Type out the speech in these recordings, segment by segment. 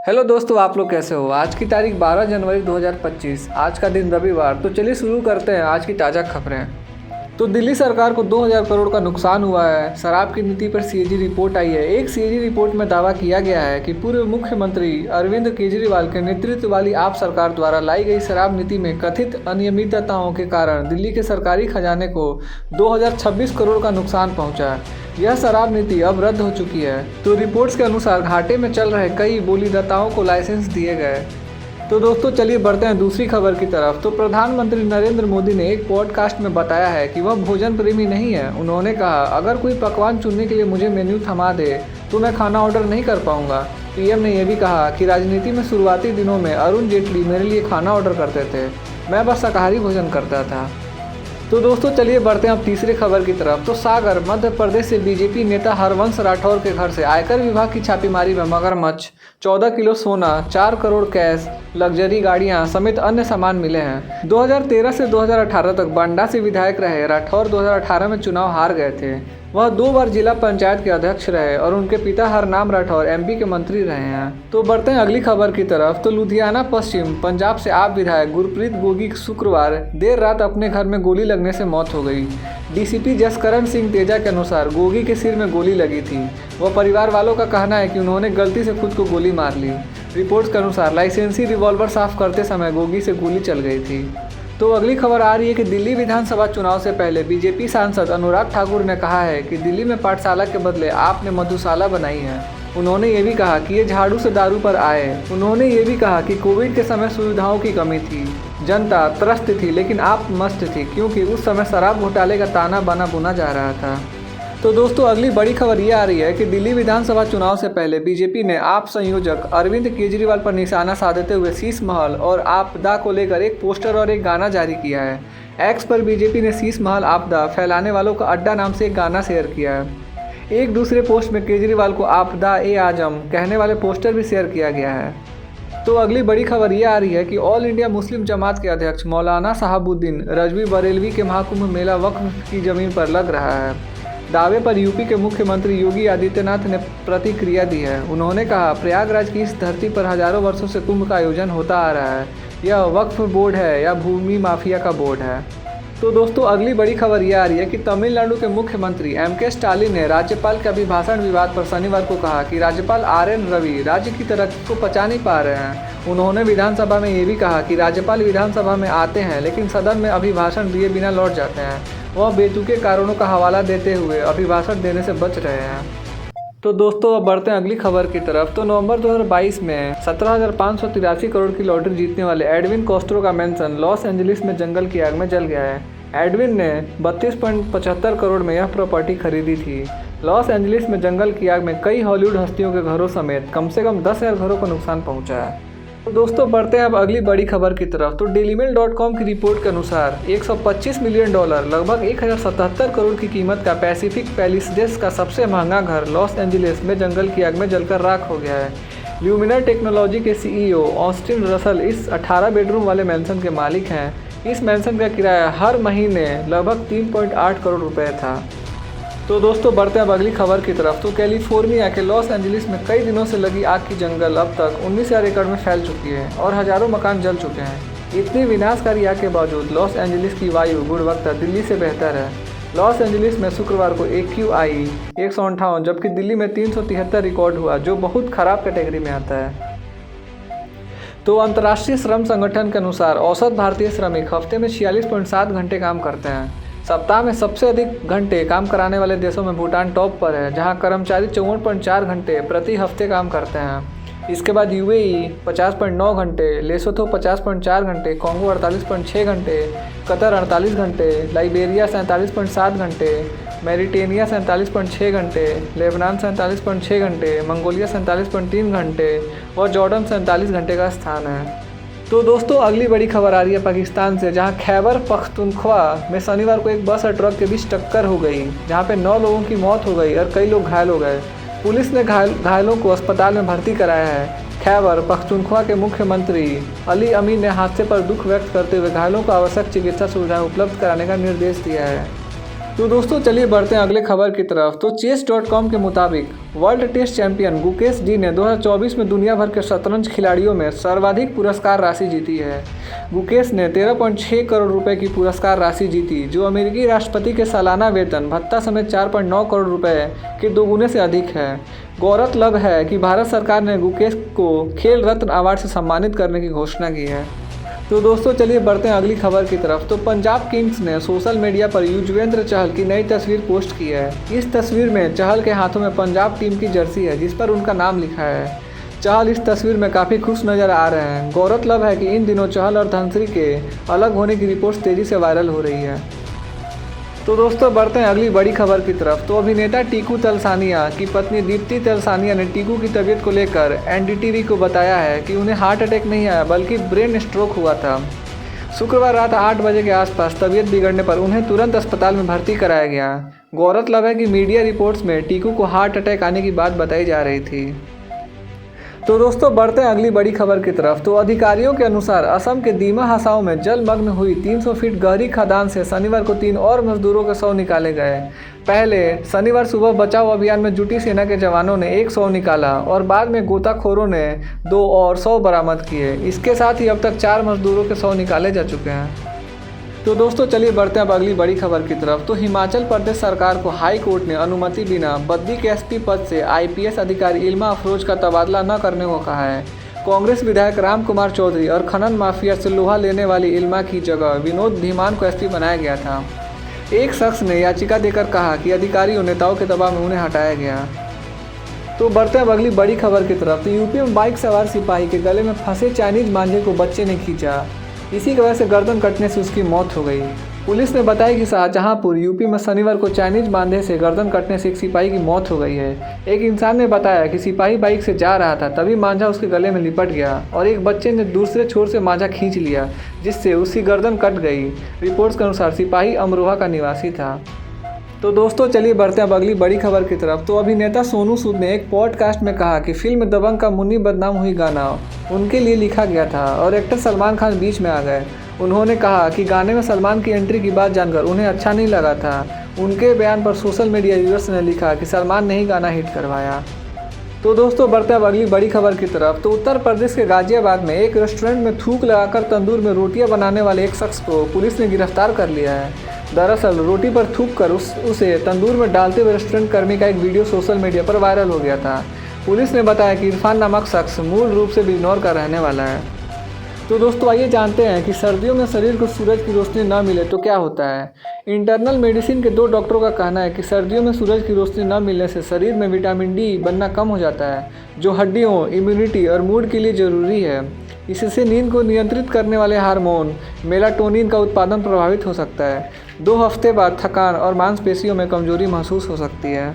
Hello दोस्तों, आप लोग कैसे हो। आज की तारीख 12 जनवरी 2025, आज का दिन रविवार। तो चलिए शुरू करते हैं आज की ताज़ा खबरें। तो दिल्ली सरकार को 2000 करोड़ का नुकसान हुआ है। शराब की नीति पर सीएजी रिपोर्ट आई है। एक सीएजी रिपोर्ट में दावा किया गया है कि पूर्व मुख्यमंत्री अरविंद केजरीवाल के नेतृत्व वाली आप सरकार द्वारा लाई गई शराब नीति में कथित अनियमितताओं के कारण दिल्ली के सरकारी खजाने को 2026 करोड़ का नुकसान पहुंचा। यह शराब नीति अब रद्द हो चुकी है। तो रिपोर्ट्स के अनुसार घाटे में चल रहे कई बोलीदाताओं को लाइसेंस दिए गए। तो दोस्तों चलिए बढ़ते हैं दूसरी खबर की तरफ। तो प्रधानमंत्री नरेंद्र मोदी ने एक पॉडकास्ट में बताया है कि वह भोजन प्रेमी नहीं है। उन्होंने कहा, अगर कोई पकवान चुनने के लिए मुझे मेन्यू थमा दे तो मैं खाना ऑर्डर नहीं कर पाऊंगा। पीएम ने यह भी कहा कि राजनीति में शुरुआती दिनों में अरुण जेटली मेरे लिए खाना ऑर्डर करते थे, मैं बस शाकाहारी भोजन करता था। तो दोस्तों चलिए बढ़ते हैं अब तीसरी खबर की तरफ। तो सागर मध्य प्रदेश से बीजेपी नेता हरवंश राठौर के घर से आयकर विभाग की छापेमारी में मगरमच्छ, 14 किलो सोना, 4 करोड़ कैश, लग्जरी गाड़ियां समेत अन्य सामान मिले हैं। 2013 से 2018 तक बांडा से विधायक रहे राठौर 2018 में चुनाव हार गए थे। वह 2 बार जिला पंचायत के अध्यक्ष रहे और उनके पिता हरनाम राठौर एमपी के मंत्री रहे हैं। तो बढ़ते हैं अगली खबर की तरफ। तो लुधियाना पश्चिम पंजाब से आप विधायक गुरप्रीत गोगी की शुक्रवार देर रात अपने घर में गोली लगने से मौत हो गई। डीसीपी जसकरण सिंह तेजा के अनुसार गोगी के सिर में गोली लगी थी। वह परिवार वालों का कहना है कि उन्होंने गलती से खुद को गोली मार ली। रिपोर्ट्स के अनुसार लाइसेंसी रिवॉल्वर साफ करते समय गोगी से गोली चल गई थी। तो अगली खबर आ रही है कि दिल्ली विधानसभा चुनाव से पहले बीजेपी सांसद अनुराग ठाकुर ने कहा है कि दिल्ली में पाठशाला के बदले आपने मधुशाला बनाई है। उन्होंने ये भी कहा कि ये झाड़ू से दारू पर आए। उन्होंने ये भी कहा कि कोविड के समय सुविधाओं की कमी थी, जनता त्रस्त थी, लेकिन आप मस्त थी क्योंकि उस समय शराब घोटाले का ताना बाना बुना जा रहा था। तो दोस्तों अगली बड़ी खबर ये आ रही है कि दिल्ली विधानसभा चुनाव से पहले बीजेपी ने आप संयोजक अरविंद केजरीवाल पर निशाना साधते हुए शीश महल और आपदा को लेकर एक पोस्टर और एक गाना जारी किया है। एक्स पर बीजेपी ने शीश महल आपदा फैलाने वालों का अड्डा नाम से एक गाना शेयर किया है। एक दूसरे पोस्ट में केजरीवाल को आपदा ए आजम कहने वाले पोस्टर भी शेयर किया गया है। तो अगली बड़ी खबर ये आ रही है कि ऑल इंडिया मुस्लिम जमात के अध्यक्ष मौलाना साहबुद्दीन रजवी बरेलवी के महाकुंभ मेला वक्फ की जमीन पर लग रहा है। दावे पर यूपी के मुख्यमंत्री योगी आदित्यनाथ ने प्रतिक्रिया दी है। उन्होंने कहा, प्रयागराज की इस धरती पर हजारों वर्षों से कुंभ का आयोजन होता आ रहा है। यह वक्फ बोर्ड है या भूमि माफिया का बोर्ड है। तो दोस्तों अगली बड़ी खबर यह आ रही है कि तमिलनाडु के मुख्यमंत्री एमके स्टालिन ने राज्यपाल के अभिभाषण विवाद पर शनिवार को कहा कि राज्यपाल आरएन रवि राज्य की तरक्की को पचा नहीं पा रहे हैं। उन्होंने विधानसभा में ये भी कहा कि राज्यपाल विधानसभा में आते हैं लेकिन सदन में अभिभाषण दिए बिना लौट जाते हैं। वह बेतुके कारणों का हवाला देते हुए अभिभाषण देने से बच रहे हैं। तो दोस्तों अब बढ़ते हैं अगली खबर की तरफ। तो नवंबर 2022 में 17,583 करोड़ की लॉटरी जीतने वाले एडविन कॉस्ट्रो का मेंशन लॉस एंजलिस में जंगल की आग में जल गया है। एडविन ने 32.75 करोड़ में यह प्रॉपर्टी खरीदी थी। लॉस एंजलिस में जंगल की आग में कई हॉलीवुड हस्तियों के घरों समेत कम से कम 10,000 घरों को नुकसान पहुंचा है। तो दोस्तों बढ़ते हैं अब अगली बड़ी खबर की तरफ। तो डेलीमेल.com की रिपोर्ट के अनुसार $125 मिलियन लगभग 1077 करोड़ की कीमत का पैसिफिक पैलिसेस का सबसे महंगा घर लॉस एंजलिस में जंगल की आग में जलकर राख हो गया है। ल्यूमिनर टेक्नोलॉजी के सीईओ ऑस्टिन रसल इस 18 बेडरूम वाले मैंसन के मालिक हैं। इस मैंसन का किराया हर महीने लगभग 3.8 करोड़ रुपए था। तो दोस्तों बढ़ते हैं अब अगली खबर की तरफ। तो कैलिफोर्निया के लॉस एंजलिस में कई दिनों से लगी आग की जंगल अब तक 19,000 एकड़ में फैल चुकी है और हजारों मकान जल चुके हैं। इतनी विनाशकारी आग के बावजूद लॉस एंजलिस की वायु गुणवत्ता दिल्ली से बेहतर है। लॉस एंजलिस में शुक्रवार को AQI 158 जबकि दिल्ली में 373 रिकॉर्ड हुआ, जो बहुत खराब कैटेगरी में आता है। तो अंतर्राष्ट्रीय श्रम संगठन के अनुसार औसत भारतीय श्रमिक हफ्ते में 46.7 घंटे काम करते हैं। सप्ताह में सबसे अधिक घंटे काम कराने वाले देशों में भूटान टॉप पर है, जहां कर्मचारी 54.4 घंटे प्रति हफ्ते काम करते हैं। इसके बाद UAE 50.9 घंटे, लेसोथो 50.4 घंटे, कॉन्गो 48.6 घंटे, कतर 48 घंटे, लाइबेरिया 47.7 घंटे, मैरिटेनिया 47.6 घंटे, लेबनान 47.6 घंटे, मंगोलिया 47.3 घंटे और जॉर्डन 47 घंटे का स्थान है। तो दोस्तों अगली बड़ी खबर आ रही है पाकिस्तान से, जहां खैबर पख्तूनख्वा में शनिवार को एक बस और ट्रक के बीच टक्कर हो गई, जहां पे 9 लोगों की मौत हो गई और कई लोग घायल हो गए। पुलिस ने घायलों को अस्पताल में भर्ती कराया है। खैबर पख्तूनख्वा के मुख्यमंत्री अली अमीन ने हादसे पर दुख व्यक्त करते हुए घायलों को आवश्यक चिकित्सा सुविधाएं उपलब्ध कराने का निर्देश दिया है। तो दोस्तों चलिए बढ़ते हैं अगले खबर की तरफ। तो chess.com के मुताबिक वर्ल्ड टेस्ट चैंपियन गुकेश जी ने 2024 में दुनिया भर के शतरंज खिलाड़ियों में सर्वाधिक पुरस्कार राशि जीती है। गुकेश ने 13.6 करोड़ रुपए की पुरस्कार राशि जीती, जो अमेरिकी राष्ट्रपति के सालाना वेतन भत्ता समेत 4.9 करोड़ रुपए के दोगुने से अधिक है। गौरतलब है कि भारत सरकार ने गुकेश को खेल रत्न अवार्ड से सम्मानित करने की घोषणा की है। तो दोस्तों चलिए बढ़ते हैं अगली खबर की तरफ। तो पंजाब किंग्स ने सोशल मीडिया पर युजवेंद्र चहल की नई तस्वीर पोस्ट की है। इस तस्वीर में चहल के हाथों में पंजाब टीम की जर्सी है, जिस पर उनका नाम लिखा है। चहल इस तस्वीर में काफ़ी खुश नजर आ रहे हैं। गौरतलब है कि इन दिनों चहल और धनश्री के अलग होने की रिपोर्ट्स तेज़ी से वायरल हो रही है। तो दोस्तों बढ़ते हैं अगली बड़ी खबर की तरफ। तो अभिनेता टीकू तलसानिया की पत्नी दीप्ति तलसानिया ने टीकू की तबीयत को लेकर एनडीटीवी को बताया है कि उन्हें हार्ट अटैक नहीं आया, बल्कि ब्रेन स्ट्रोक हुआ था। शुक्रवार रात 8 बजे के आसपास तबीयत बिगड़ने पर उन्हें तुरंत अस्पताल में भर्ती कराया गया। गौरतलब है कि मीडिया रिपोर्ट्स में टीकू को हार्ट अटैक आने की बात बताई जा रही थी। तो दोस्तों बढ़ते हैं अगली बड़ी खबर की तरफ। तो अधिकारियों के अनुसार असम के दीमा हसाओं में जलमग्न हुई 300 फीट गहरी खदान से शनिवार को 3 और मजदूरों के शव निकाले गए। पहले शनिवार सुबह बचाव अभियान में जुटी सेना के जवानों ने 1 शव निकाला और बाद में गोताखोरों ने 2 और शव बरामद किए। इसके साथ ही अब तक 4 मजदूरों के शव निकाले जा चुके हैं। तो दोस्तों चलिए बढ़ते हैं अब अगली बड़ी खबर की तरफ। तो हिमाचल प्रदेश सरकार को हाई कोर्ट ने अनुमति बिना बद्दी के एसपी पद से आईपीएस अधिकारी इल्मा अफरोज का तबादला न करने को कहा है। कांग्रेस विधायक राम कुमार चौधरी और खनन माफिया से लोहा लेने वाली इल्मा की जगह विनोद धीमान को एसपी बनाया गया था। एक शख्स ने याचिका देकर कहा कि अधिकारियों नेताओं के दबाव में उन्हें हटाया गया। तो बढ़ते हैं अब अगली बड़ी खबर की तरफ। तो यूपी में बाइक सवार सिपाही के गले में फंसे चाइनीज मांझे को बच्चे ने खींचा। इसी की वजह से गर्दन कटने से उसकी मौत हो गई। पुलिस ने बताया कि शाहजहांपुर यूपी में शनिवार को चाइनीज मांझे से गर्दन कटने से एक सिपाही की मौत हो गई है। एक इंसान ने बताया कि सिपाही बाइक से जा रहा था, तभी मांझा उसके गले में लिपट गया और एक बच्चे ने दूसरे छोर से मांझा खींच लिया, जिससे उसकी गर्दन कट गई। रिपोर्ट्स के अनुसार सिपाही अमरोहा का निवासी था। तो दोस्तों चलिए बढ़ते हैं अब अगली बड़ी खबर की तरफ। तो अभिनेता सोनू सूद ने एक पॉडकास्ट में कहा कि फिल्म दबंग का मुन्नी बदनाम हुई गाना उनके लिए लिखा गया था और एक्टर सलमान खान बीच में आ गए। उन्होंने कहा कि गाने में सलमान की एंट्री की बात जानकर उन्हें अच्छा नहीं लगा था। उनके बयान पर सोशल मीडिया यूजर्स ने लिखा कि सलमान ने ही गाना हिट करवाया। तो दोस्तों बढ़ते हैं अब अगली बड़ी खबर की तरफ। तो उत्तर प्रदेश के गाजियाबाद में एक रेस्टोरेंट में थूक लगाकर तंदूर में रोटियां बनाने वाले एक शख्स को पुलिस ने गिरफ्तार कर लिया है। दरअसल रोटी पर थूक कर उसे तंदूर में डालते हुए रेस्टोरेंट कर्मी का एक वीडियो सोशल मीडिया पर वायरल हो गया था। पुलिस ने बताया कि इरफान नामक शख्स मूल रूप से बिजनौर का रहने वाला है। तो दोस्तों आइए जानते हैं कि सर्दियों में शरीर को सूरज की रोशनी न मिले तो क्या होता है। इंटरनल मेडिसिन के 2 डॉक्टरों का कहना है कि सर्दियों में सूरज की रोशनी न मिलने से शरीर में विटामिन डी बनना कम हो जाता है, जो हड्डियों, इम्यूनिटी और मूड के लिए ज़रूरी है। इससे नींद को नियंत्रित करने वाले हार्मोन मेलाटोनिन का उत्पादन प्रभावित हो सकता है। 2 हफ्ते बाद थकान और मांसपेशियों में कमजोरी महसूस हो सकती है।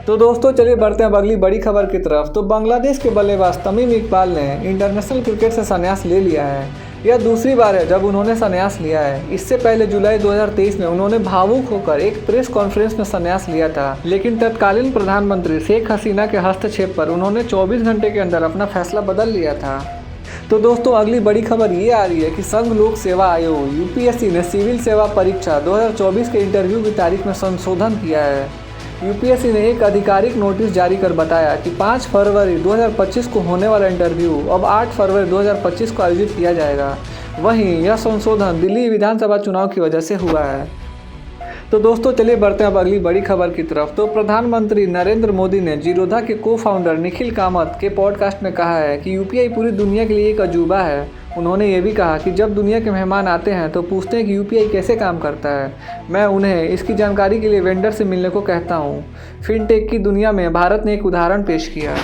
तो दोस्तों चलिए बढ़ते हैं अब अगली बड़ी खबर की तरफ। तो बांग्लादेश के बल्लेबाज तमीम इकबाल ने इंटरनेशनल क्रिकेट से संन्यास ले लिया है। यह दूसरी बार है जब उन्होंने संन्यास लिया है। इससे पहले जुलाई 2023 में उन्होंने भावुक होकर एक प्रेस कॉन्फ्रेंस में संन्यास लिया था, लेकिन तत्कालीन प्रधानमंत्री शेख हसीना के हस्तक्षेप पर उन्होंने 24 घंटे के अंदर अपना फैसला बदल लिया था। तो दोस्तों अगली बड़ी खबर ये आ रही है कि संघ लोक सेवा आयोग यूपीएससी ने सिविल सेवा परीक्षा 2024 के इंटरव्यू की तारीख में संशोधन किया है। यूपीएससी ने एक आधिकारिक नोटिस जारी कर बताया कि 5 फरवरी 2025 को होने वाला इंटरव्यू अब 8 फरवरी 2025 को आयोजित किया जाएगा। वहीं यह संशोधन दिल्ली विधानसभा चुनाव की वजह से हुआ है। तो दोस्तों चलिए बढ़ते हैं अब अगली बड़ी खबर की तरफ। तो प्रधानमंत्री नरेंद्र मोदी ने जीरोधा के को फाउंडर निखिल कामत के पॉडकास्ट में कहा है कि यूपीआई पूरी दुनिया के लिए एक अजूबा है। उन्होंने ये भी कहा कि जब दुनिया के मेहमान आते हैं तो पूछते हैं कि यूपीआई कैसे काम करता है। मैं उन्हें इसकी जानकारी के लिए वेंडर से मिलने को कहता हूँ। फिनटेक की दुनिया में भारत ने एक उदाहरण पेश किया।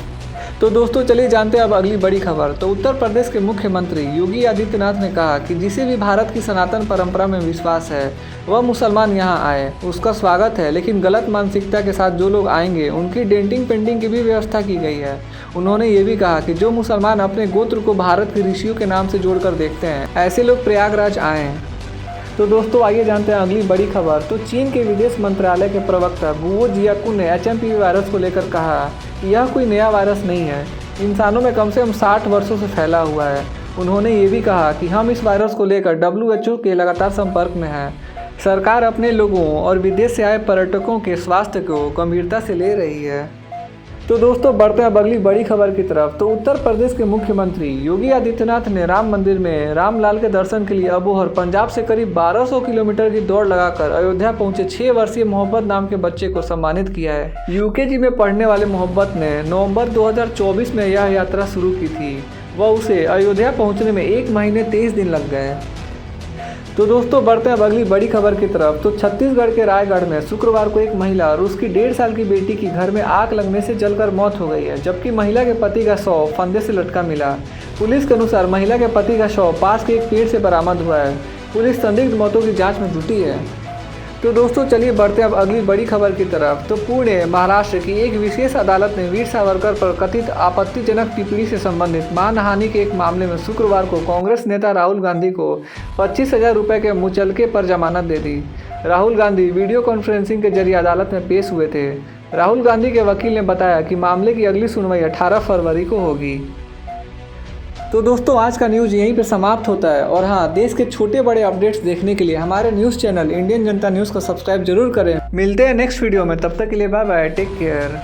तो दोस्तों चलिए जानते हैं अब अगली बड़ी खबर। तो उत्तर प्रदेश के मुख्यमंत्री योगी आदित्यनाथ ने कहा कि जिसे भी भारत की सनातन परंपरा में विश्वास है वह मुसलमान यहाँ आए, उसका स्वागत है, लेकिन गलत मानसिकता के साथ जो लोग आएंगे उनकी डेंटिंग पेंटिंग की भी व्यवस्था की गई है। उन्होंने ये भी कहा कि जो मुसलमान अपने गोत्र को भारत के ऋषियों के नाम से जोड़कर देखते हैं, ऐसे लोग प्रयागराज आएँ। तो दोस्तों आइए जानते हैं अगली बड़ी खबर। तो चीन के विदेश मंत्रालय के प्रवक्ता गुओ जियाकुन ने एचएमपीवी वायरस को लेकर कहा कि यह कोई नया वायरस नहीं है, इंसानों में कम से कम 60 वर्षों से फैला हुआ है। उन्होंने ये भी कहा कि हम इस वायरस को लेकर WHO के लगातार संपर्क में हैं। सरकार अपने लोगों और विदेश से आए पर्यटकों के स्वास्थ्य को गंभीरता से ले रही है। तो दोस्तों बढ़ते हैं अब अगली बड़ी खबर की तरफ। तो उत्तर प्रदेश के मुख्यमंत्री योगी आदित्यनाथ ने राम मंदिर में रामलाल के दर्शन के लिए अबोहर पंजाब से करीब 1200 किलोमीटर की दौड़ लगाकर अयोध्या पहुंचे 6 वर्षीय मोहब्बत नाम के बच्चे को सम्मानित किया है। यूकेजी में पढ़ने वाले मोहब्बत ने नवंबर 2024 में यह यात्रा शुरू की थी व उसे अयोध्या पहुँचने में 1 महीने 23 दिन लग गए। तो दोस्तों बढ़ते हैं अब अगली बड़ी खबर की तरफ। तो छत्तीसगढ़ के रायगढ़ में शुक्रवार को एक महिला और उसकी 1.5 साल की बेटी की घर में आग लगने से जलकर मौत हो गई है, जबकि महिला के पति का शव फंदे से लटका मिला। पुलिस के अनुसार महिला के पति का शव पास के एक पेड़ से बरामद हुआ है। पुलिस संदिग्ध मौतों की जाँच में जुटी है। तो दोस्तों चलिए बढ़ते हैं अब अगली बड़ी खबर की तरफ। तो पुणे महाराष्ट्र की एक विशेष अदालत ने वीर सावरकर पर कथित आपत्तिजनक टिप्पणी से संबंधित मानहानि के एक मामले में शुक्रवार को कांग्रेस नेता राहुल गांधी को 25,000 रुपये के मुचलके पर जमानत दे दी। राहुल गांधी वीडियो कॉन्फ्रेंसिंग के जरिए अदालत में पेश हुए थे। राहुल गांधी के वकील ने बताया कि मामले की अगली सुनवाई 18 फरवरी को होगी। तो दोस्तों आज का न्यूज़ यहीं पे समाप्त होता है। और हाँ, देश के छोटे बड़े अपडेट्स देखने के लिए हमारे न्यूज़ चैनल इंडियन जनता न्यूज़ को सब्सक्राइब जरूर करें। मिलते हैं नेक्स्ट वीडियो में, तब तक के लिए बाय बाय, टेक केयर।